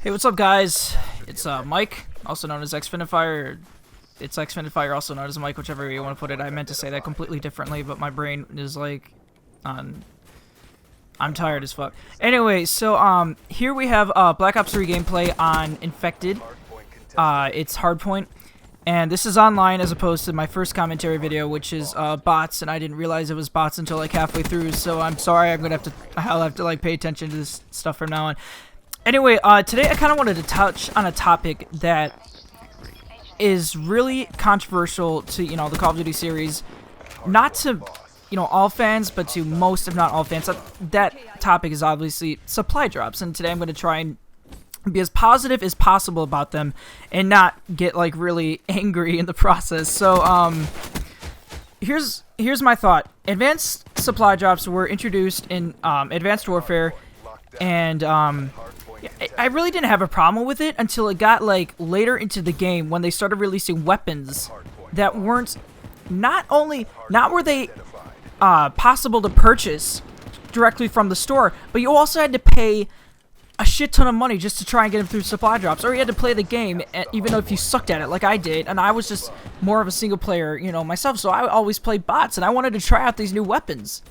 Hey, what's up, guys? It's Mike, also known as xfinafire. It's xfinafire, also known as Mike, whichever way you want to put it. I meant to say that completely differently, but my brain is like on. I'm tired as fuck. Anyway, so here we have Black Ops 3 gameplay on Infected. It's Hardpoint, and this is online as opposed to my first commentary video, which is bots, and I didn't realize it was bots until like halfway through. So I'm sorry. I'll have to like pay attention to this stuff from now on. Anyway, today I kind of wanted to touch on a topic that is really controversial to, the Call of Duty series. Not to, all fans, but to most, if not all fans. That topic is obviously supply drops, and today I'm going to try and be as positive as possible about them and not get, like, really angry in the process. So, here's my thought. Advanced supply drops were introduced in Advanced Warfare, and I really didn't have a problem with it until it got like later into the game when they started releasing weapons that weren't not were they possible to purchase directly from the store, but you also had to pay a shit ton of money just to try and get them through supply drops, or you had to play the game even though if you sucked at it like I did, and I was just more of a single player, myself, so I always played bots, and I wanted to try out these new weapons.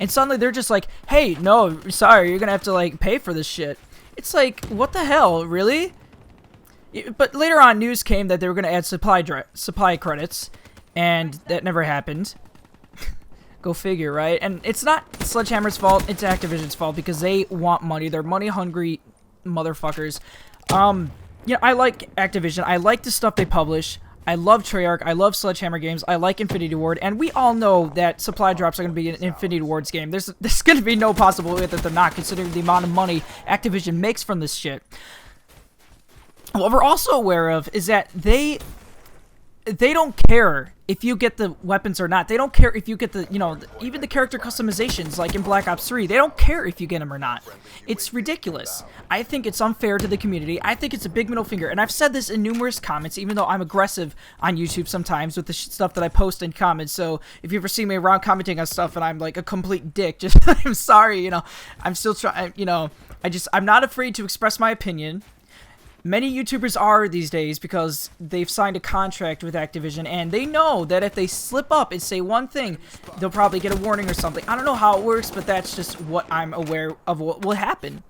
And suddenly they're just like, hey, no, sorry, you're gonna have to like pay for this shit. It's like, what the hell, really? But later on, news came that they were gonna add supply credits, and that never happened. Go figure, right? And it's not Sledgehammer's fault, it's Activision's fault, because they want money. They're money-hungry motherfuckers. I like Activision. I like the stuff they publish. I love Treyarch, I love Sledgehammer games, I like Infinity Ward, and we all know that supply drops are going to be an Infinity Ward's game. There's going to be no possible way that they're not, considering the amount of money Activision makes from this shit. What we're also aware of is that they don't care if you get the weapons or not. They don't care if you get the, even the character customizations, like in Black Ops 3. They don't care if you get them or not. It's ridiculous. I think it's unfair to the community. I think it's a big middle finger. And I've said this in numerous comments, even though I'm aggressive on YouTube sometimes with the stuff that I post in comments. So if you ever see me around commenting on stuff and I'm like a complete dick, just, I'm sorry, I'm still trying, I'm not afraid to express my opinion. Many YouTubers are these days because they've signed a contract with Activision, and they know that if they slip up and say one thing, they'll probably get a warning or something. I don't know how it works, but that's just what I'm aware of what will happen.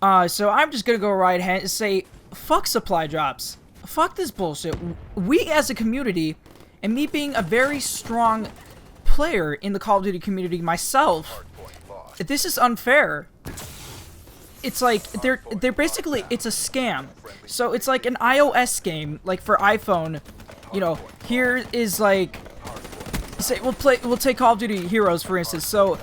So I'm just gonna go right ahead and say, fuck supply drops. Fuck this bullshit. We as a community, and me being a very strong player in the Call of Duty community myself, this is unfair. It's like they're basically, it's a scam. So it's like an iOS game, like for iPhone. Here is like, say we'll take Call of Duty Heroes for instance. So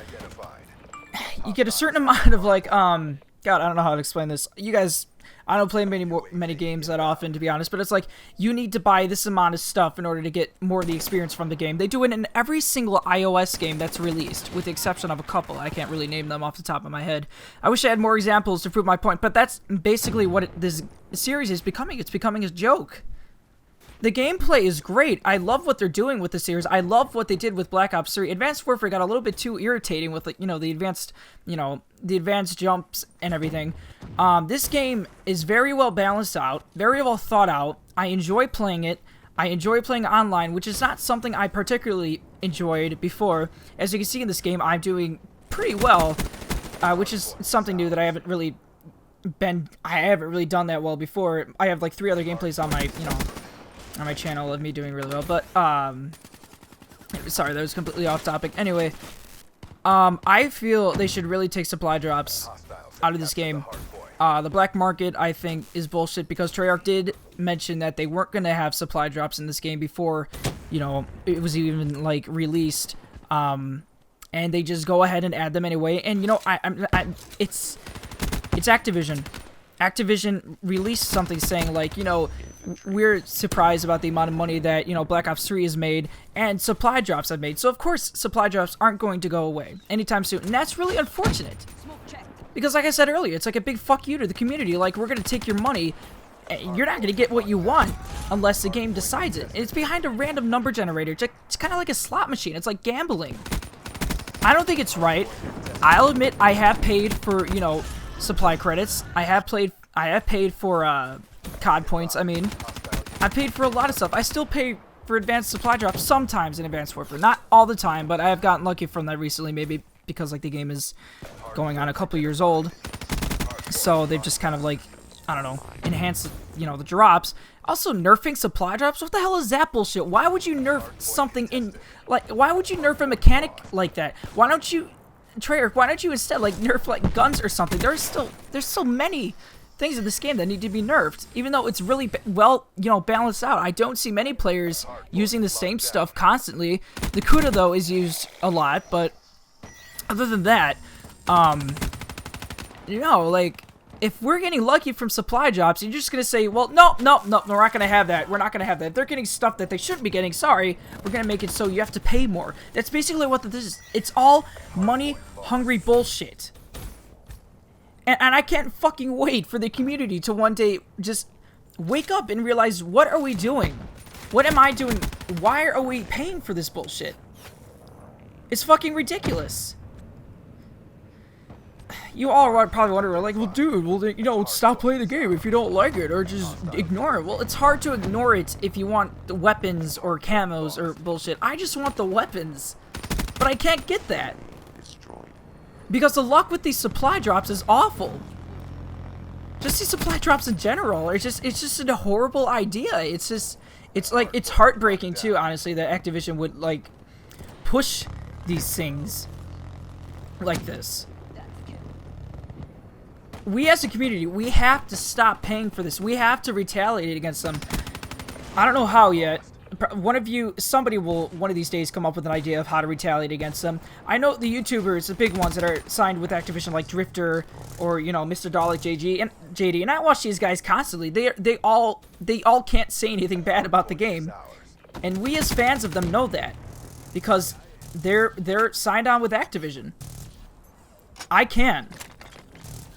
you get a certain amount of like God, I don't know how to explain this. You guys, I don't play many games that often, to be honest, but it's like you need to buy this amount of stuff in order to get more of the experience from the game. They do it in every single iOS game that's released, with the exception of a couple. I can't really name them off the top of my head. I wish I had more examples to prove my point, but that's basically what this series is becoming. It's becoming a joke. The gameplay is great. I love what they're doing with the series. I love what they did with Black Ops 3. Advanced Warfare got a little bit too irritating with, like, the advanced jumps and everything. This game is very well balanced out, very well thought out. I enjoy playing it. I enjoy playing online, which is not something I particularly enjoyed before. As you can see in this game, I'm doing pretty well, which is something new that I haven't really done that well before. I have like 3 other gameplays on my, on my channel of me doing really well, but, sorry, that was completely off topic. Anyway, I feel they should really take supply drops out of this game. The black market, I think, is bullshit, because Treyarch did mention that they weren't going to have supply drops in this game before, it was even, like, released, and they just go ahead and add them anyway, and, it's Activision. Activision released something saying, like, we're surprised about the amount of money that, Black Ops 3 has made and supply drops have made. So, of course, supply drops aren't going to go away anytime soon. And that's really unfortunate. Because, like I said earlier, it's like a big fuck you to the community. Like, we're going to take your money. You're not going to get what you want unless the game decides it. It's behind a random number generator. It's kind of like a slot machine. It's like gambling. I don't think it's right. I'll admit I have paid for, supply credits. I have I have paid for COD points. I mean, I paid for a lot of stuff. I still pay for advanced supply drops sometimes in Advanced Warfare. Not all the time, but I have gotten lucky from that recently, maybe because like the game is going on a couple years old. So they've just kind of like, I don't know, enhanced, you know, the drops. Also, nerfing supply drops? What the hell is that bullshit? Why would you nerf something in, like, why would you nerf a mechanic like that? Why don't you, Treyarch, why don't you instead, like, nerf, like, guns or something? There's so many things in this game that need to be nerfed, even though it's really well, you know, balanced out. I don't see many players using the same stuff constantly. The Kuda, though, is used a lot, but other than that, you know, like, if we're getting lucky from supply drops, you're just gonna say, well, no, we're not gonna have that. We're not gonna have that. If they're getting stuff that they shouldn't be getting, sorry, we're gonna make it so you have to pay more. That's basically what this is. It's all money-hungry bullshit. And I can't fucking wait for the community to one day just wake up and realize, what are we doing? What am I doing? Why are we paying for this bullshit? It's fucking ridiculous. You all are probably wondering, like, well, dude, well, you know, stop playing the game if you don't like it, or just ignore it. Well, it's hard to ignore it if you want the weapons or camos or bullshit. I just want the weapons, but I can't get that. Because the luck with these supply drops is awful. Just these supply drops in general, it's just a horrible idea. It's like, it's heartbreaking too, honestly, that Activision would, like, push these things like this. We as a community, we have to stop paying for this. We have to retaliate against them. I don't know how yet. Somebody will one of these days come up with an idea of how to retaliate against them. I know the YouTubers, the big ones that are signed with Activision, like Drifter or, you know, Mr. Dalek JD, and I watch these guys constantly. They all can't say anything bad about the game, and we as fans of them know that because they're signed on with Activision. I can.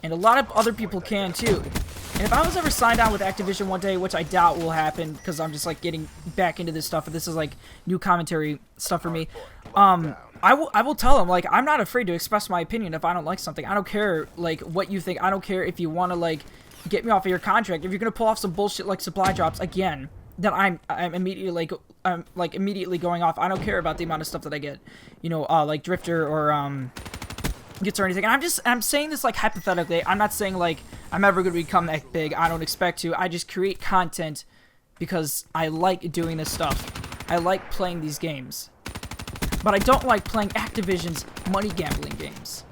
And a lot of other people can too. And if I was ever signed on with Activision one day, which I doubt will happen because I'm just like getting back into this stuff, and this is like new commentary stuff for me, I will tell them, like, I'm not afraid to express my opinion if I don't like something. I don't care like what you think. I don't care if you want to like get me off of your contract. If you're gonna pull off some bullshit like supply drops again, then I'm immediately like immediately going off. I don't care about the amount of stuff that I get, you know, like Drifter or gets or anything. And I'm saying this like hypothetically. I'm not saying like I'm ever going to become that big. I don't expect to. I just create content because I like doing this stuff. I like playing these games. But I don't like playing Activision's money gambling games.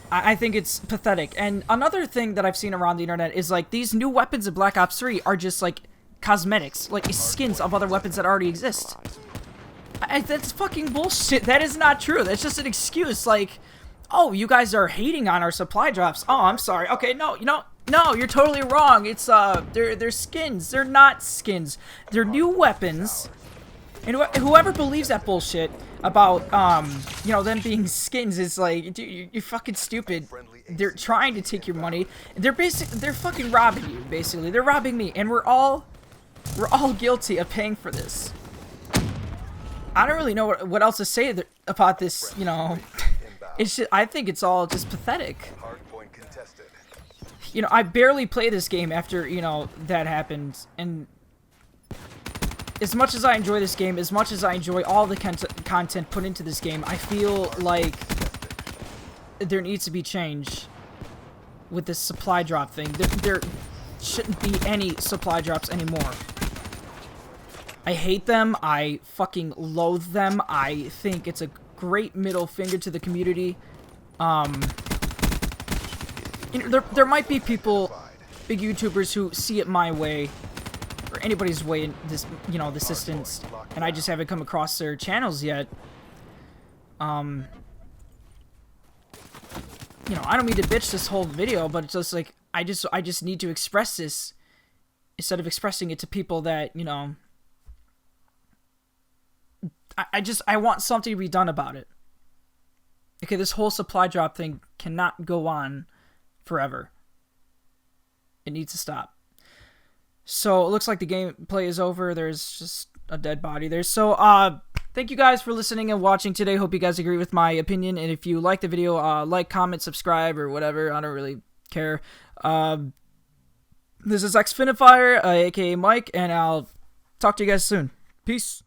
I think it's pathetic. And another thing that I've seen around the internet is like these new weapons in Black Ops 3 are just like cosmetics, like skins of other weapons that already exist. That's fucking bullshit. That is not true. That's just an excuse. Like, oh, you guys are hating on our supply drops. Oh, I'm sorry. Okay, no, you're totally wrong. It's they're skins. They're not skins. They're new weapons. And whoever believes that bullshit about you know, them being skins is like, dude, you're fucking stupid. They're trying to take your money. They're fucking robbing you. Basically, they're robbing me, and we're all guilty of paying for this. I don't really know what else to say about this, you know. It's just, I think it's all just pathetic. You know, I barely play this game after, you know, that happened. And as much as I enjoy this game, as much as I enjoy all the content put into this game, I feel like there needs to be change with this supply drop thing. There shouldn't be any supply drops anymore. I hate them. I fucking loathe them. I think it's a great middle finger to the community. You know, there might be people, big YouTubers, who see it my way, or anybody's way in this, you know, this instance, and I just haven't come across their channels yet. You know, I don't mean to bitch this whole video, but it's just like I just need to express this instead of expressing it to people that, you know. I want something to be done about it. Okay, this whole supply drop thing cannot go on forever. It needs to stop. So, it looks like the gameplay is over. There's just a dead body there. So, thank you guys for listening and watching today. Hope you guys agree with my opinion. And if you like the video, like, comment, subscribe, or whatever. I don't really care. This is xfinafire, aka Mike, and I'll talk to you guys soon. Peace.